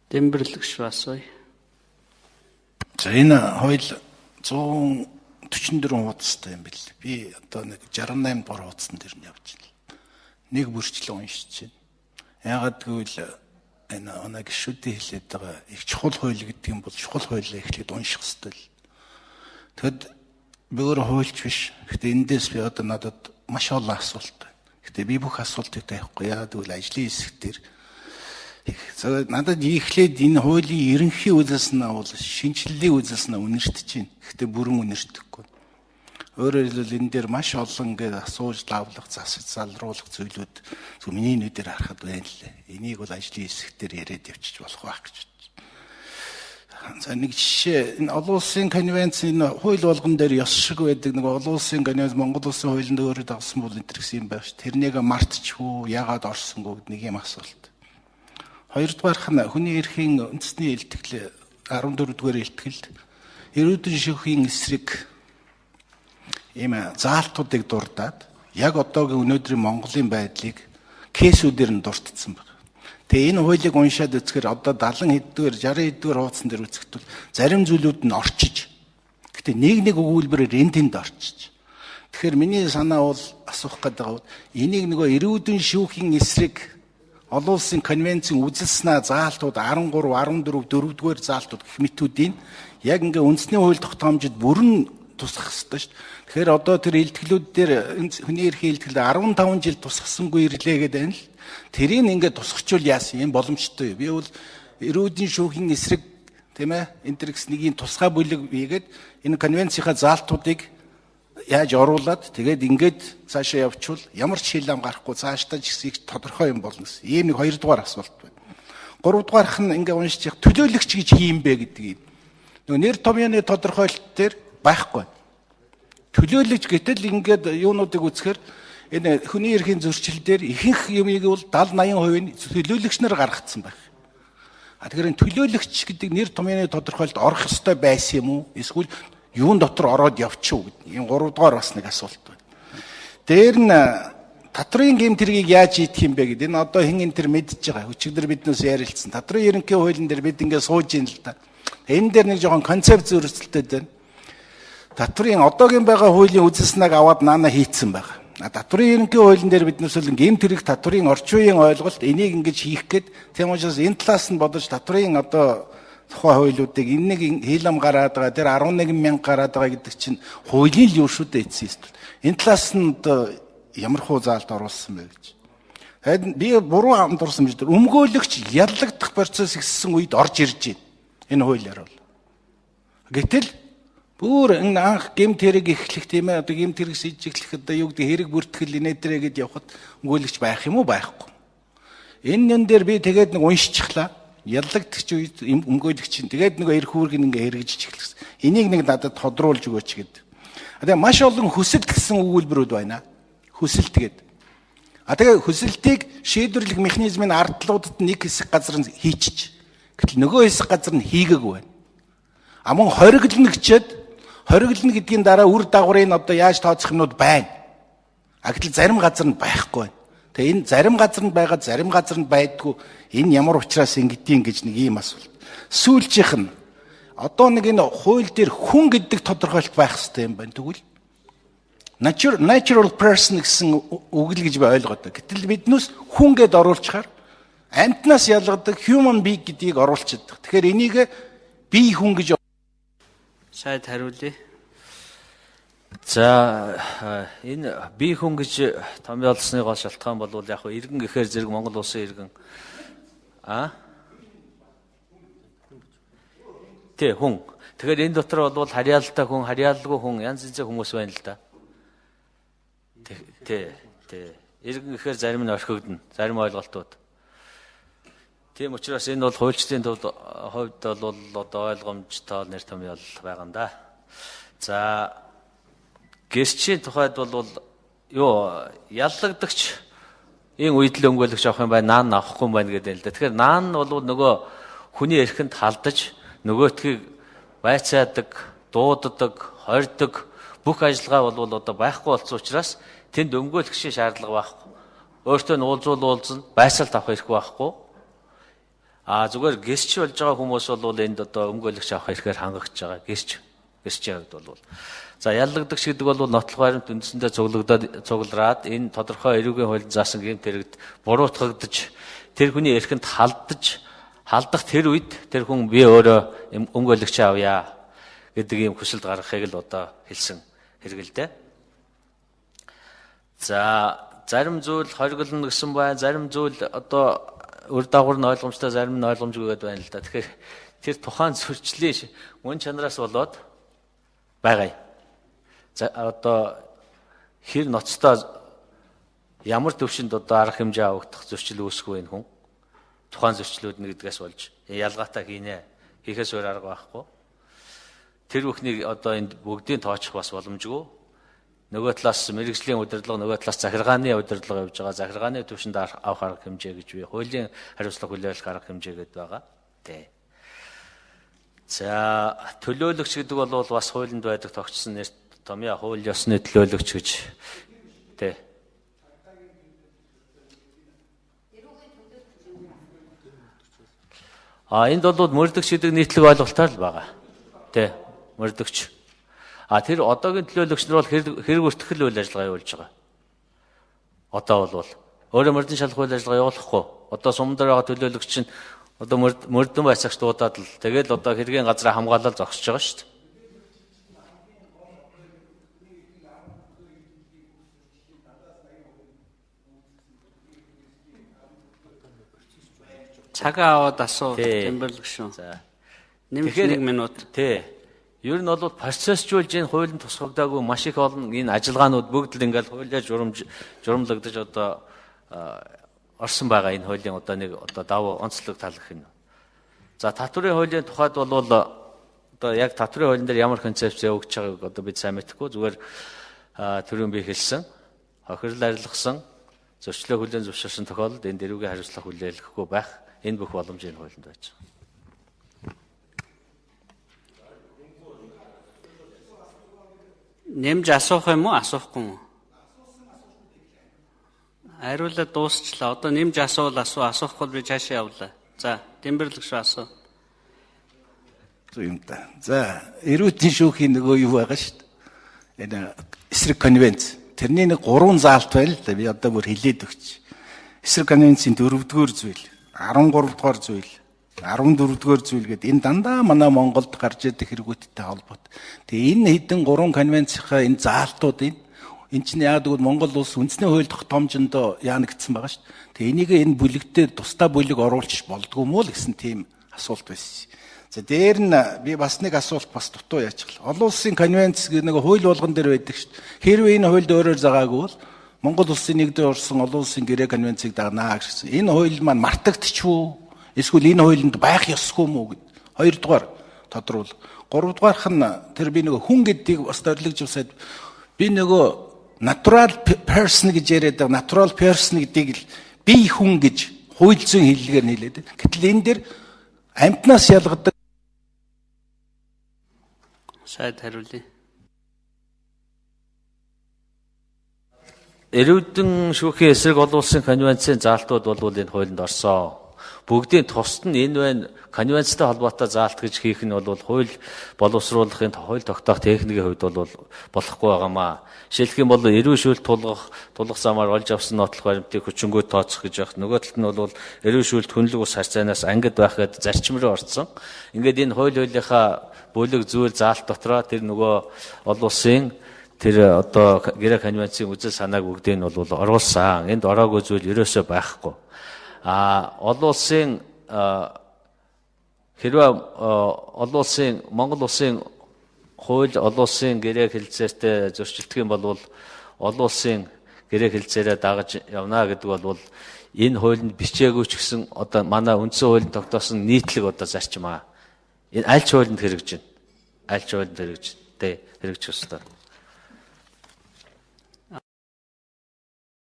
Тэмбэрлэгч басвай. За энэ хууль 144 хуудастай юм бэл. Би одоо нэг 68 дугаар хуудсан дээр нь явж байна. Нэг бүрчлэн уншиж байна. Яагаад гэвэл энэ оноо гişүүдийн хэлээд байгаа их чухал хууль гэдэг юм бол чухал хуулийг эхлээд унших хэрэгтэй л. Тэгэд би өөр хуульч биш. Гэхдээ эндээс би одоо надад маш олон асуулт байна. Гэхдээ би бүх асуултыг тавихгүй. Яагаад гэвэл ажлын хэсгээр надад ихлээд энэ хуулийн ерөнхий үзэлс нь бол шинжиллийн үзэлс нь үнэртэж байна. Гэхдээ бүрэн үнэртэхгүй. Өөрөөр хэлбэл энэ дээр маш олон ингээд асууж лавлах, засаж залруулах зүйлүүд зөв миний нүдээр харахад байна лээ. Энийг бол ажлын хэсгээр яриад явчих болох байх гэж байна. За нэг жишээ энэ олон улсын конвенцийн хууль болгон дээр ёс шиг байдаг нэг олон улсын конвенц Монгол улсын хуулинд өөрөө дагсан бол энэ гэсэн юм байна ш. Тэрнийг мартчихвүү, яагаад орсонгүй гэдэг нэг юм асуулт. Хоёрдугаарх нь хүний эрхийн үндэсний илтгэл 14-р илтгэлд эрүүдэн шүүхийн эсрэг ийм заалтуудыг дурдаад яг одоогийн өнөөдрийн Монголын байдлыг кейсүүдээр нь дурдсан байна. Тэгээ энэ хуулийг уншаад үзэхээр одоо 70 хэддгээр 60 хэддгээр хуудсан дээр үзэхдээ зарим зүйлүүд нь орчиж. Гэтэ нэг өгүүлбэрээр энд орчиж. Тэгэхээр миний санаа бол асуух гэдэг нь энийг нөгөө эрүүдэн шүүхийн эсрэг олон улсын конвенцийн үзэлснэ заалтууд 13, 14, 4-р заалтууд гэх мэтүүдийн яг ингээ үндэсний хууль тогтоомжид бүрэн тусах хэрэгтэй шүү дээ. Тэгэхээр одоо тэр илтгэлүүд дээр хүний эрхийн илтгэл 15 жил тусгасангүй ирлээ гэдэг нь л тэрийг ингээ тусгачвал яасан юм боломжтой. Би бол эрүүдийн шүүхийн эсрэг тийм ээ энэ төр гэс нэгийн тусгай бүлэг хийгээд энэ конвенцийнхаа заалтуудыг яаж оруулаад тэгээд ингээд цаашаа явуучвал ямар ч хил ам гарахгүй цаашдаа ч гэсэн их тодорхой юм болно гэсэн. Ийм нэг хоёрдугаар асуулт байна. Гуравдугаарх нь ингээ уншиж явах төлөөлөгч гэж юм бэ гэдэг юм. Нөгөө нэр томьёоны тодорхойлолт дээр байхгүй. Төлөөлөгч гэтэл ингээд юунуудыг үзэхээр энэ хүний эрхийн зөрчил дээр ихэнх юмыг бол 70-80% нь төлөөлөгч нар гаргацсан байх. Тэгэхээр энэ төлөөлөгч гэдэг нэр томьёоны тодорхойлолт орох ёстой байсан юм уу? Эсвэл юун дотор ороод явчих уу гэдэг. Энэ 3-дугаар бас нэг асуулт байна. Дээр нь татрын гэмт хэргийг яаж ийдэх юм бэ гэдэг. Энэ одоо хэн энэ төр мэдж байгаа. Өчигдөр биднээс ярилцсан. Татрын ерөнхий хуулийн дээр бид ингээд сууж ийн л да. Энэ дээр нэг жоохон концепт зөрчилтэй байна. Татрын одоогийн байгаа хуулийн үзэлснэг аваад наана хийцэн байгаа. Татрын ерөнхий хуулийн дээр биднээс л гэмт хэрэг татрын орчин үеийн ойлголт энийг ингэж хийх гээд тийм учраас энэ талаас нь бодож татрын одоо тухайн хуулиудыг энэ нэг хийлам гараад байгаа тэр 11,000 гараад байгаа гэдэг чинь хуулийн л юу шүү дээ эцсийн. Энэ талаас нь одоо ямар хуу заалт оруулсан бэ гэж. Харин би буруу андуурсан биш дээ. Өмгөөлөгч яллагдах процесс ихссэн үед орж ирж байна. Энэ хуулиар бол. Гэтэл бүр энэ анх гэмт хэрэг эхлэх тийм ээ одоо гэмт хэрэг шийдчихлэх одоо юу гэдэг хэрэг бүртгэл инээдрээ гэд явхад өмгөөлөгч байх юм уу байхгүй. Энэ нэн дээр би тэгээд нэг уншчихлаа. Яллагдчих үед өмгөөлөгч чинь тэгээд нэг эрх үүрэг ингээ хэрэгжиж эхэлсэн. Энийг нэг надад тодруулж өгөөч гэдэг. Тэгээ маш олон хүсэлт гэсэн өгүүлбэрүүд байна. Хүсэлт гэдэг. Тэгээ хүсэлтийг шийдвэрлэх механизмын ардлуудад нэг хэсэг газар нь хийчих. Гэтэл нөгөө хэсэг газар нь хийгээгүй байна. Мөн хориглоно гэдгийн дараа үр дагаврыг одоо яаж тооцох юмнууд байна. Гэтэл зарим газар нь байхгүй байна. Тэгээ энэ зарим газар нь байгаа, зарим газар нь байдгүй. Энэ ямар учраас ингэдэм гэж нэг ийм асуулт. Сүүлчийнх нь одоо нэг энэ хууль дээр хүн гэдэг тодорхойлт байх хэрэгтэй юм байна. Тэгвэл natural person гэсэн үг л гэж би ойлгоод байна. Гэтэл биднээс хүн гэд оруулчихаар амьтнаас ялгадаг human being гэдгийг оруулчихдаг. Тэгэхээр энийг бие хүн гэж сайд хариулъя. За энэ бие хүн гэж томьёолсныг гол шалтгаан бол яг хөө иргэн гэхээр зэрэг Монгол улсын иргэн Тэ хүн. Тэгэхээр энэ дотор бол харьяалтай хүн, харьяалгүй хүн янз янзын хүмүүс байна л да. Тэ. Иргэн гэхээр зарим нь орхигдно, зарим ойлголтууд. Тийм учраас энэ бол хуульчдын хувьд бол одоо ойлгомжтой нэр томьёол байгаа юм да. За гэрчийн тухайд бол юу яллагдагч энэ үед л өмгөөлөгч авах юм байна, наан авахгүй юм байна гэдэг л да. Тэгэхээр наан бол нөгөө хүний эрхэнд халдаж нөгөөтгийг байцаадаг, дууддаг, хордог бүх ажиллагаа бол одоо байхгүй болсон учраас тэнд өмгөөлөгчийн шаардлага байхгүй. Өөртөө уулзна, байсалт авах эрх байхгүй. Зүгээр гисч болж байгаа хүмүүс бол энд одоо өмгөөлөгч авах хэрэгээр хангагдж байгаа. Гисчийн хувьд бол. За яллагдагч гэдэг бол нотлох баримт үндсэндээ цуглараад энэ тодорхой эрүүгийн хуулинд заасан гэмт хэрэгт буруутгагдаж тэр хүний эрхэнд халдах тэр үед тэр хүн би өөрөө өмгөөлөгч авъя гэдэг ийм хүсэлт гаргахыг л одоо хэлсэн хэрэг л дээ. За зарим зүйл хориглоно гэсэн бай, зарим зүйл одоо үр дагавар нь ойлгомжтой, зарим нь ойлгомжгүй гэдэг байна л да. Тэгэхээр тэр тухайн зөрчлийн мөн чанараас болоод байгаа. За одоо хэр ноцтой ямар төвшөнд одоо арга хэмжээ авагдах зөрчил үүсэхгүй энэ хүн тухайн зөрчлүүд нь гэдгээс болж ялгаатай хийнэ. Хийхээс өөр арга байхгүй. Тэр бүхнийг одоо энд бүгдийг тооцох бас боломжгүй. Нөгөө талаас мэрэгжлийн удирдлага, нөгөө талаас захиргааны удирдлага явж байгаа. Захиргааны төвшөнд авах арга хэмжээ гэж бий. Хуулийн хариуцлага хүлээх арга хэмжээ гэдэг байгаа. Тэ. За төлөөлөгч гэдэг бол бас хуулинд байдаг тогтсон нэр томьёо хууль ёсны төлөөлөгч гэж. Тэ. Энд бол мөрдөгч гэдэг нийтлэг ойлголтоор л байгаа. Тэ. Мөрдөгч. Тэр одоогийн төлөөлөгч нар бол хэрэг өртгөл үйл ажиллагаа явуулж байгаа. Одоо бол өөрөө мөрдөн шалах үйл ажиллагаа явуулахгүй. Одоо суман дээр байгаа төлөөлөгч чинь одоо мөрдөн байцаагч дуудаад л тэгэл одоо хэргийн газраа хамгаалал зогсож байгаа шүү дээ. Цагаа аваад асуу тэмдэглэх шүү. За. Нэмж 1 минут. Тий. Ер нь бол процессжуулж энэ хуулийн тусгагдаагүй маш их олон энэ ажиллагаанууд бүгд л ингээл хуулиар журамлагдаж одоо орсон байгаа энэ хуулийн одоо нэг одоо давуу онцлог тал гэх юм. За татврын хуулийн тухайд бол одоо яг татврын хуулийн дээр ямар концепц явагдаж байгааг одоо бид сайн мэдэхгүй зүгээр төрийн бий хэлсэн хохирол арилгасан зөрчлөө хүлээн зөвшөөрсөн тохиолдолд энэ дэрүүгийн хариуцлага хүлээлгэхгүй байх энэ бүх боломж энэ хуулинд байж байгаа. Нэмж асуух юм уу, асуухгүй юм уу? Хариулаад дуусчлаа. Одоо нэмж асуухгүй би цаашаа явлаа. За, Тэмбэрлэг шүү асуу. Юм да. За, эрүүтийн шүүхийн нөгөө юу байгаа шүү дээ. Энэ эсрэг конвенц. Тэрний нэг 3 заалт байна л да. Би одоо бүр хэлээд өгч. Эсрэг конвенцийн 4-р зүйл, 13-р зүйл, 14-р зүйл гэдэг энэ дандаа манай Монголд гарч ирдэг хэрэгүүдтэй холбоотой. Тэгээ энэ хэдэн 3 конвенцийнхаа энэ заалтууд энэ чинь яагаад гэвэл Монгол улс үндэсний хууль тогтоомжонд яана гэсэн байгаа шүү дээ. Тэгээ энийг энэ бүлэгтээ тусдаа бүлэг оруулж болдгоо мó л гэсэн тийм асуулт байсан. За дээр нь би бас нэг асуулт бас дутуу яачихлаа. Олон улсын конвенц нэг хууль болгон дээр байдаг шүү дээ. Хэрвээ энэ хуульд өөрөөр заагаагүй бол Монгол улсын нэгдүгээр орсон олон улсын гэрээ конвенцийг дагнаа гэсэн. Энэ хууль маань мартагдчихв. Эсвэл энэ хуулинд байх ёсгүй мүү гэд. 2 дугаар тодруул. 3 дугаарх нь тэр би нөгөө хүн гэдгийг бас орлогж усаад би нөгөө natural person гэж яриад байгаа. Natural person гэдгийг л бие хүн гэж хууль зүйн хэллэгээр нийлээд. Гэтэл энэ дэр амьтнаас ялгадаг. Сайд хариулъя. Эрүүдэн шүүхийн эсрэг олон улсын конвенцийн заалтууд бол энэ хуулинд орсон. Бүгдийн тусад нь энэ байна конвенцтэй холбоотой заалт гэж хийх нь бол хууль боловсруулахын хууль тогтоох техникийн хувьд бол болохгүй байгаамаа. Жишээлх юм бол эрүү шүүлт тулгах замаар олж авсан нотлох баримтыг хүчингү тооцох гэж байна. Нөгөө талд нь бол эрүү шүүлт хүнлэг ус харьцаанаас ангид байх гэдэг зарчим руу орсон. Ингээд энэ хуулийнхаа бүлэг зүйл заалт дотроо тэр нөгөө олон улсын тэр одоо гэрээ конвенцийн үзэл санааг бүгдийг нь бол оруулсан. Энд ороогүй зүйл ерөөсөө байхгүй. Олон улсын хэрвээ олон улсын Монгол улсын хууль олон улсын гэрээ хэлцээртэй зөрчилдөг юм бол олон улсын гэрээ хэлцээрээ дагаж явна гэдэг бол энэ хуулинд бичээгүй ч гэсэн одоо манай үндсэн хуулинд тогтоосон нийтлэг одоо зарчим аа. Энэ аль ч хуулинд хэрэгжинэ. Аль ч хуулинд хэрэгжинэ. Тэ хэрэгжих ёстой.